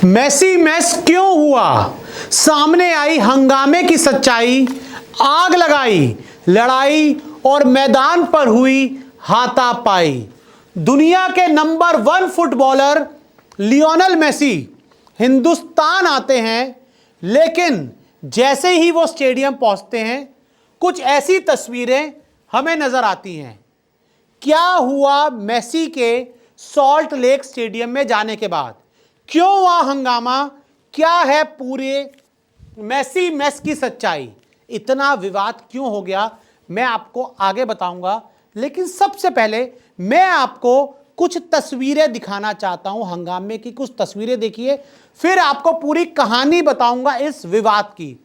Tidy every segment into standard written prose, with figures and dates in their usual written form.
Messi mess क्यों हुआ, सामने आई हंगामे की सच्चाई, आग लगाई लड़ाई और मैदान पर हुई हाथापाई। दुनिया के number 1 footballer Lionel Messi Hindustan आते हैं, लेकिन जैसे ही वो स्टेडियम पहुंचते हैं कुछ ऐसी तस्वीरें हमें नजर आती हैं। क्या हुआ मेसी के सॉल्ट लेक स्टेडियम में जाने के बाद, क्यों हुआ हंगामा, क्या है पूरे मेसी मेस की सच्चाई, इतना विवाद क्यों हो गया, मैं आपको आगे बताऊंगा। लेकिन सबसे पहले मैं आपको कुछ तस्वीरें दिखाना चाहता हूं, हंगामे की कुछ तस्वीरें देखिए, फिर आपको पूरी कहानी बताऊंगा इस विवाद की।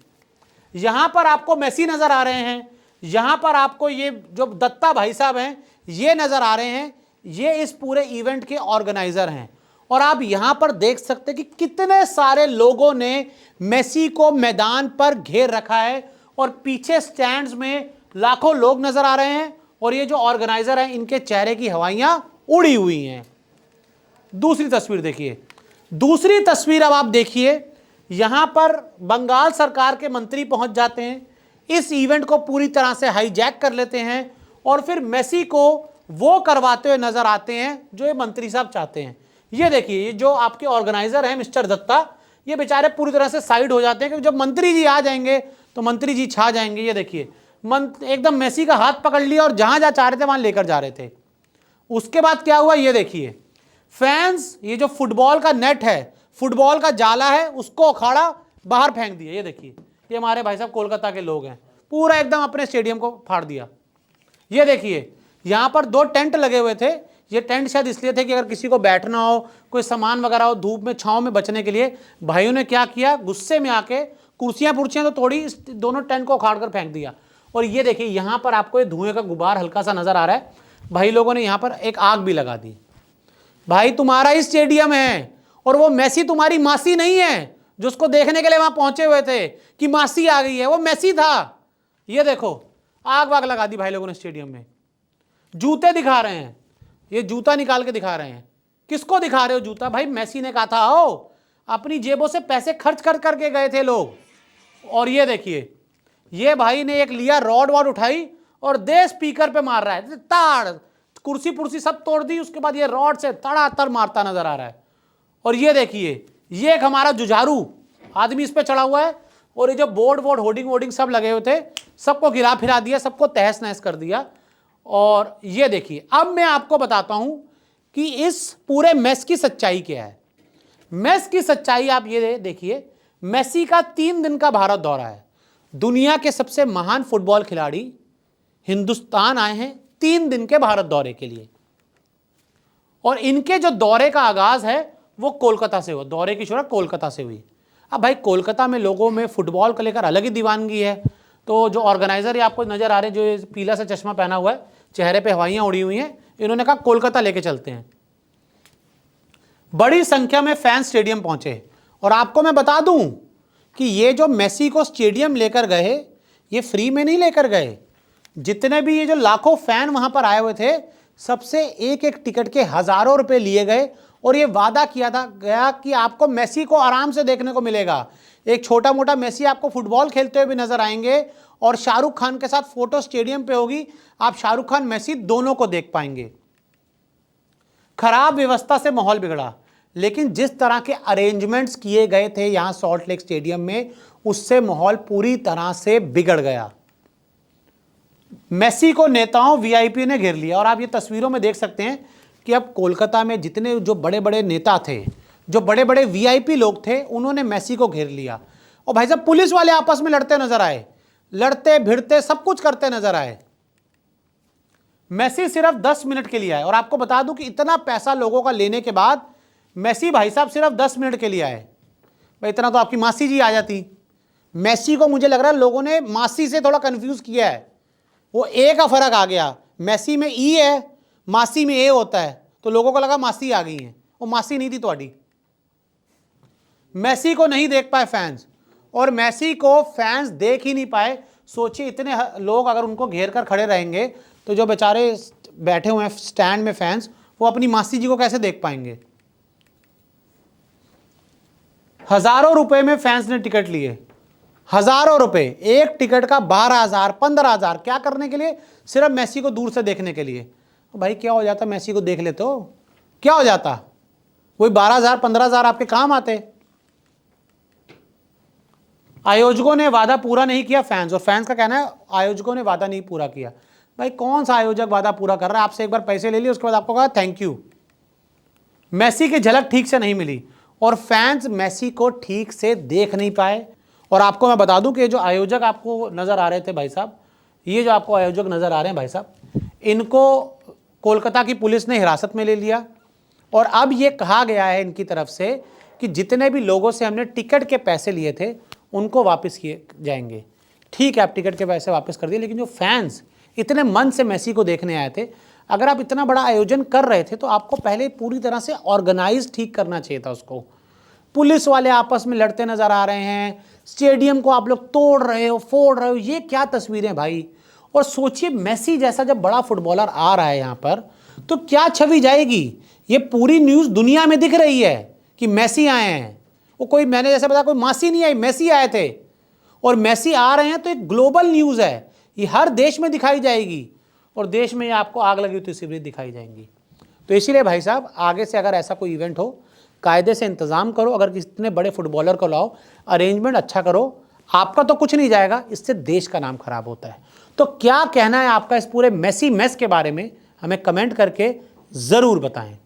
यहां पर आपको मेसी नजर आ रहे हैं, यहां पर आपको ये जो दत्ता भाई साहब हैं ये नजर आ रहे हैं, ये इस पूरे इवेंट के ऑर्गेनाइजर हैं। और आप यहां पर देख सकते हैं कि कितने सारे लोगों ने मेसी को मैदान पर घेर रखा है और पीछे स्टैंड्स में लाखों लोग नजर आ रहे हैं और ये जो ऑर्गेनाइजर हैं इनके चेहरे की हवाइयां उड़ी हुई हैं। दूसरी तस्वीर देखिए, दूसरी तस्वीर अब आप देखिए, यहां पर बंगाल सरकार के मंत्री पहुंच जाते हैं, इस इवेंट को पूरी तरह से हाईजैक कर लेते हैं और फिर मेसी को वो करवाते हुए नजर आते हैं जो ये मंत्री साहब चाहते हैं। ये देखिए, ये जो आपके ऑर्गेनाइजर हैं मिस्टर दत्ता, ये बेचारे पूरी तरह से साइड हो जाते हैं क्योंकि जब मंत्री जी आ जाएंगे तो मंत्री जी छा जाएंगे। ये देखिए, एकदम मेसी का हाथ पकड़ लिया और जहां जहां चाह रहे थे वहां लेकर जा रहे थे। उसके बाद क्या हुआ, ये देखिए, फैंस ये जो फुटबॉल का नेट है, फुटबॉल का जाला है, उसको उखाड़ा बाहर फेंक दिया। ये देखिए, ये हमारे भाई साहब कोलकाता के लोग हैं, पूरा एकदम अपने स्टेडियम को फाड़ दिया। ये देखिए, यहां पर 2 टेंट लगे हुए थे, ये टेंट शायद इसलिए थे कि अगर किसी को बैठना हो, कोई सामान वगैरह हो, धूप में छांव में बचने के लिए। भाइयों ने क्या किया, गुस्से में आके कुर्सियां पुर्सियां तो तोड़ी, इस दोनों टेंट को उखाड़ कर फेंक दिया। और ये देखिए, यहां पर आपको ये धुएं का गुबार हल्का सा नजर आ रहा है। भाई लोगों ने यहां पर एक आग भी लगा दी। भाई तुम्हारा ही स्टेडियम है और वो मेसी तुम्हारी मासी नहीं है जो उसको देखने के लिए वहां पहुंचे हुए थे कि मासी आ गई है, वो मेसी था। ये देखो, आग वाग लगा दी भाई लोगों ने स्टेडियम में। जूते दिखा रहे हैं, ये जूता निकाल के दिखा रहे हैं। किसको दिखा रहे हो जूता? भाई मेसी ने कहा था आओ, अपनी जेबों से पैसे खर्च कर करके गए थे लोग। और ये देखिए, ये भाई ने एक लिया रॉड वॉड उठाई और दे स्पीकर पे मार रहा है, ताड़ कुर्सी पुर्सी सब तोड़ दी, उसके बाद ये रॉड से तड़ातड़ मारता नजर आ रहा है। और ये देखिए, ये एक हमारा जुझारू आदमी इस पे चढ़ा हुआ है और ये जो बोर्ड वोर्ड होर्डिंग वोर्डिंग सब लगे हुए थे सबको गिरा फिरा दिया, सबको तहस नहस कर दिया। और ये देखिए, अब मैं आपको बताता हूं कि इस पूरे मेस की सच्चाई क्या है। मेस की सच्चाई आप ये देखिए, मेसी का 3 दिन का भारत दौरा है। दुनिया के सबसे महान फुटबॉल खिलाड़ी हिंदुस्तान आए हैं 3 दिन के भारत दौरे के लिए। और इनके जो दौरे का आगाज है वो कोलकाता से हुआ, दौरे की शुरुआत कोलकाता से हुई। अब भाई कोलकाता में लोगों में फुटबॉल को लेकर अलग ही दीवानगी है। तो जो ऑर्गेनाइजर ये आपको नजर आ रहे हैं, जो ये पीला सा चश्मा पहना हुआ है, चेहरे पे हवाइयां उड़ी हुई हैं, इन्होंने कहा कोलकाता लेके चलते हैं। बड़ी संख्या में फैन स्टेडियम पहुंचे। और आपको मैं बता दूं कि ये जो मेसी को स्टेडियम लेकर गए, ये फ्री में नहीं लेकर गए। जितने भी ये जो लाखों फैन वहां पर आए हुए थे, सबसे एक एक टिकट के हजारों रुपए लिए गए और ये वादा किया था गया कि आपको मेसी को आराम से देखने को मिलेगा। एक छोटा मोटा मेसी आपको फुटबॉल खेलते हुए भी नजर आएंगे और शाहरुख खान के साथ फोटो स्टेडियम पे होगी, आप शाहरुख खान मेसी दोनों को देख पाएंगे। खराब व्यवस्था से माहौल बिगड़ा, लेकिन जिस तरह के अरेंजमेंट्स किए गए थे यहां सॉल्ट लेक स्टेडियम में, उससे माहौल पूरी तरह से बिगड़ गया। मेसी को नेताओं वीआईपी ने घेर लिया। और आप ये तस्वीरों में देख सकते हैं कि अब कोलकाता में जितने जो बड़े बड़े नेता थे, जो बड़े बड़े वीआईपी लोग थे, उन्होंने मेसी को घेर लिया। और भाई साहब पुलिस वाले आपस में लड़ते नजर आए, लड़ते भिड़ते सब कुछ करते नजर आए। मेसी सिर्फ 10 मिनट के लिए आए। और आपको बता दूं कि इतना पैसा लोगों का लेने के बाद मेसी भाई साहब सिर्फ 10 मिनट के लिए आए। भाई इतना तो आपकी मासी जी आ जाती। मेसी को मुझे लग रहा है लोगों ने मासी से थोड़ा कंफ्यूज किया है, वो ए का फर्क आ गया। मेसी में ई है, मासी में ए होता है, तो लोगों को लगा मासी आ गई है, वो मासी नहीं थी ਤੁਹਾਡੀ। मेसी को नहीं देख पाए फैंस, और मेसी को फैंस देख ही नहीं पाए। सोचिए, इतने लोग अगर उनको घेर कर खड़े रहेंगे तो जो बेचारे बैठे हुए हैं स्टैंड में फैंस, वो अपनी मासी जी को कैसे देख पाएंगे। हजारों रुपए में फैंस ने टिकट लिए, हजारों रुपए, एक टिकट का 12,000 15,000, क्या करने के लिए? सिर्फ मेसी को दूर से देखने के लिए। तो भाई क्या हो जाता, मेसी को देख ले तो क्या हो जाता? वही 12,000 15,000 आपके काम आते। आयोजकों ने वादा पूरा नहीं किया, फैंस, और फैंस का कहना है आयोजकों ने वादा नहीं पूरा किया। भाई कौन सा आयोजक वादा पूरा कर रहा है? आपसे एक बार पैसे ले लिए, उसके बाद आपको कहा थैंक यू। मेसी की झलक ठीक से नहीं मिली और फैंस मेसी को ठीक से देख नहीं पाए। और आपको मैं बता दूं कि जो आयोजक आपको नजर आ रहे थे भाई साहब, ये जो आपको आयोजक नजर आ रहे हैं भाई साहब, इनको कोलकाता की पुलिस ने हिरासत में ले लिया और अब ये कहा गया है इनकी तरफ से कि जितने भी लोगों से हमने टिकट के पैसे लिए थे उनको वापस किए जाएंगे। ठीक है, आप टिकट के पैसे वापस कर दिए, लेकिन जो फैंस इतने मन से मेसी को देखने आए थे, अगर आप इतना बड़ा आयोजन कर रहे थे तो आपको पहले पूरी तरह से ऑर्गेनाइज ठीक करना चाहिए था उसको। पुलिस वाले आपस में लड़ते नजर आ रहे हैं, स्टेडियम को आप लोग तोड़ रहे हो, फोड़ रहे हो, ये क्या तस्वीरें भाई। और सोचिए मेसी जैसा जब बड़ा फुटबॉलर आ रहा है यहाँ पर तो क्या छवि जाएगी। ये पूरी न्यूज़ दुनिया में दिख रही है कि मेसी आए हैं। वो कोई, मैंने जैसे बताया, कोई मासी नहीं आई, मेसी आए थे और मेसी आ रहे हैं तो एक ग्लोबल न्यूज़ है, ये हर देश में दिखाई जाएगी और देश में आपको आग लगी हुई तस्वीरें दिखाई जाएंगी। तो इसीलिए भाई साहब आगे से अगर ऐसा कोई इवेंट हो, कायदे से इंतज़ाम करो, अगर कितने बड़े फुटबॉलर को लाओ, अरेंजमेंट अच्छा करो। आपका तो कुछ नहीं जाएगा, इससे देश का नाम खराब होता है। तो क्या कहना है आपका इस पूरे मेसी मेस के बारे में, हमें कमेंट करके ज़रूर बताएं।